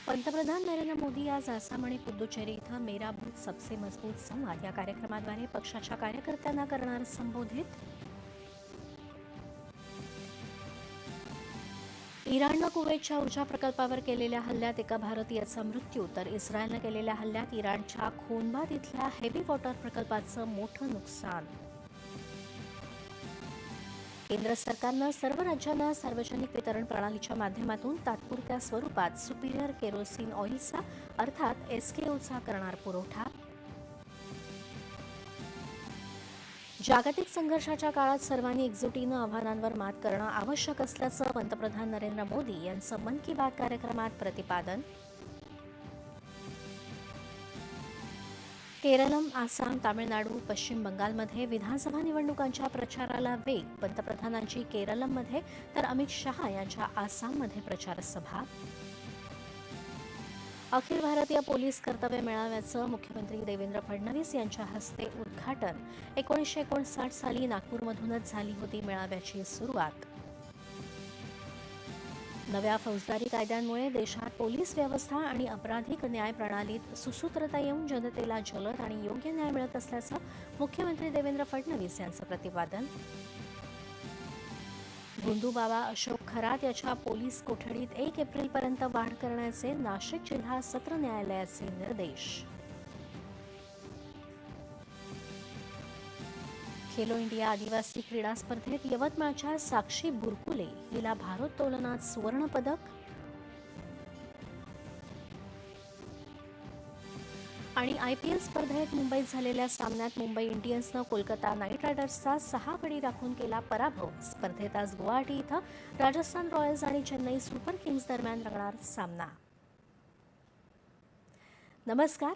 पंतप्रधान नरेंद्र मोदी आज आसाम आणि पुदुचेरी इथं मेरा बूथ सबसे मजबूत संवाद या कार्यक्रमाद्वारे पक्षाच्या कार्यकर्त्यांना करणार संबोधित. इराणनं कुवेतच्या ऊर्जा प्रकल्पावर केलेल्या हल्ल्यात एका भारतीयाचा मृत्यू, तर इस्रायलनं केलेल्या हल्ल्यात इराणच्या खोनबाद इथल्या हेवी वॉटर प्रकल्पाचं मोठं नुकसान. केंद्र सरकारनं सर्व राज्यांना सार्वजनिक वितरण प्रणालीच्या माध्यमातून तात्पुरत्या स्वरूपात सुपिरियर केरोसिन ऑइलचा अर्थात एसकेओचा करणार पुरवठा. जागतिक संघर्षाच्या काळात सर्वांनी एकजुटीनं आव्हानांवर मात करणं आवश्यक असल्याचं पंतप्रधान नरेंद्र मोदी यांचं मन की बात कार्यक्रमात प्रतिपादन. केरळम, आसाम, तामिळनाडू, पश्चिम बंगालमध्ये विधानसभा निवडणुकांच्या प्रचाराला वेग. पंतप्रधानांची केरळमध्ये तर अमित शहा यांच्या आसाममध्ये प्रचार सभा. अखिल भारतीय पोलीस कर्तव्य मेळाव्याचं मुख्यमंत्री देवेंद्र फडणवीस यांच्या हस्ते उद्घाटन. 1959 साली नागपूरमधूनच झाली होती मेळाव्याची सुरुवात. नव्या फौजदारी कायद्यांमुळे देशात पोलीस व्यवस्था आणि आपराधिक न्याय प्रणालीत सुसूत्रता येऊन जनतेला जलद आणि योग्य न्याय मिळत असल्याचं मुख्यमंत्री देवेंद्र फडणवीस यांचं प्रतिपादन. गुंडूबाबा अशोक खरात याच्या पोलीस कोठडीत 1 एप्रिलपर्यंत वाढ करण्याचे नाशिक जिल्हा सत्र न्यायालयाचे निर्देश. खेलो इंडिया आदिवासी क्रीडा स्पर्धेत यवतमाळच्या साक्षी बुरकुले हिला भारोत्तोलनात सुवर्णपदक. आणि IPL स्पर्धेत मुंबईत झालेल्या सामन्यात मुंबई इंडियन्सनं कोलकाता नाईट रायडर्सचा 6 गडी राखून केला पराभव. स्पर्धेत आज गुवाहाटी इथं राजस्थान रॉयल्स आणि चेन्नई सुपर किंग्ज दरम्यान रंगणार सामना. नमस्कार.